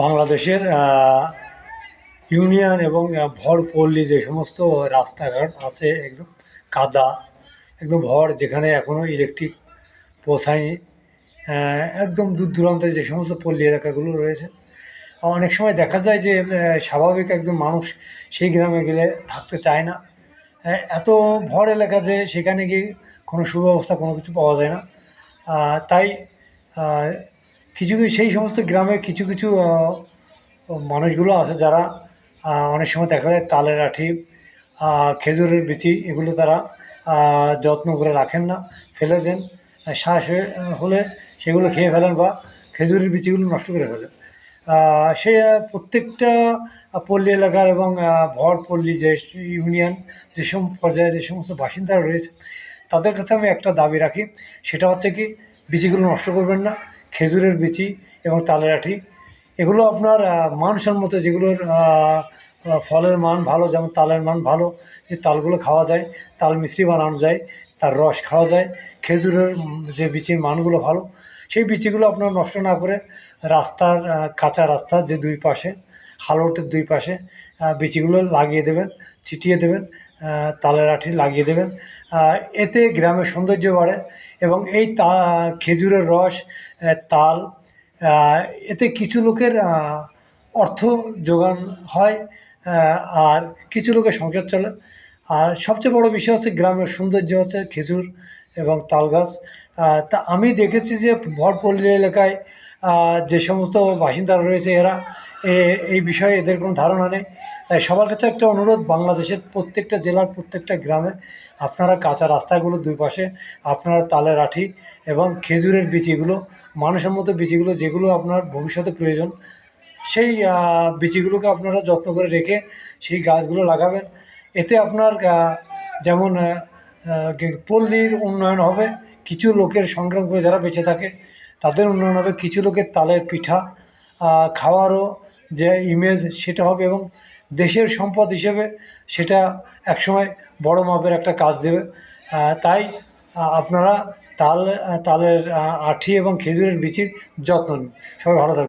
বাংলাদেশের ইউনিয়ন এবং ভর পল্লী যে সমস্ত রাস্তাঘাট আছে একদম কাদা, একদম ভর, যেখানে এখনও ইলেকট্রিক পৌঁছায়নি। একদম দূর দূরান্তে যে সমস্ত পল্লী এলাকাগুলো রয়েছে, অনেক সময় দেখা যায় যে স্বাভাবিক একজন মানুষ সেই গ্রামে গেলে থাকতে চায় না। এত ভর এলাকা যে সেখানে গিয়ে কোনো সুব্যবস্থা কোনো কিছু পাওয়া যায় না। তাই আহ, কিছু কিছু সেই সমস্ত গ্রামে কিছু কিছু মানুষগুলো আছে যারা অনেক সময় দেখা যায় তালের আঠি, খেজুরের বিচি, এগুলো তারা যত্ন করে রাখেন না, ফেলে দেন। শ্বাস হলে সেগুলো খেয়ে ফেলেন বা খেজুরের বিচিগুলো নষ্ট করে ফেলেন। সে প্রত্যেকটা পল্লী এলাকার এবং ভর পল্লী যে ইউনিয়ন যেসব পর্যায়ে যে সমস্ত বাসিন্দারা রয়েছে, তাদের কাছে আমি একটা দাবি রাখি, সেটা হচ্ছে কি, বিচিগুলো নষ্ট করবেন না। খেজুরের বিচি এবং তালের আঠি, এগুলো আপনার মানসম্মত, যেগুলোর ফলের মান ভালো, যেমন তালের মান ভালো, যে তালগুলো খাওয়া যায়, তাল মিশ্রি বানানো যায়, তার রস খাওয়া যায়। খেজুরের যে বিচির মানগুলো ভালো, সেই বিচিগুলো আপনার নষ্ট না করে রাস্তার, কাঁচা রাস্তার যে দুই পাশে, হালটের দুই পাশে বিচিগুলো লাগিয়ে দেবেন, ছিটিয়ে দেবেন, তালের আঠি লাগিয়ে দেবেন। এতে গ্রামের সৌন্দর্য বাড়ে এবং এই খেজুরের রস, তাল, এতে কিছু লোকের অর্থ যোগান হয়, আর কিছু লোকের সংসার চলে। আর সবচেয়ে বড় বিষয় হচ্ছে গ্রামের সৌন্দর্য হচ্ছে খেজুর এবং তাল গাছ। তা আমি দেখেছি যে ভরপল্লী এলাকায় যে সমস্ত বাসিন্দারা রয়েছে, এরা এই বিষয়ে এদের কোনো ধারণা নেই। তাই সবার কাছে একটা অনুরোধ, বাংলাদেশের প্রত্যেকটা জেলার প্রত্যেকটা গ্রামে আপনারা কাঁচা রাস্তাগুলো দুই পাশে আপনারা তালের আঠি এবং খেজুরের বিচিগুলো, মানসম্মত বিচিগুলো, যেগুলো আপনার ভবিষ্যতে প্রয়োজন, সেই বিচিগুলোকে আপনারা যত্ন করে রেখে সেই গাছগুলো লাগাবেন। এতে আপনার যেমন পল্লীর উন্নয়ন হবে, কিছু লোকের সংখ্যা যারা বেঁচে থাকে তাদের উন্নয়ন হবে, কিছু লোকের তালের পিঠা খাওয়ারও যে ইমেজ সেটা হবে, এবং দেশের সম্পদ হিসেবে সেটা একসময় বড় মাপের একটা কাজ দেবে। তাই আপনারা তালের আঠি এবং খেজুরের বিচির যত্ন নিন। সবাই ভালো থাকবেন।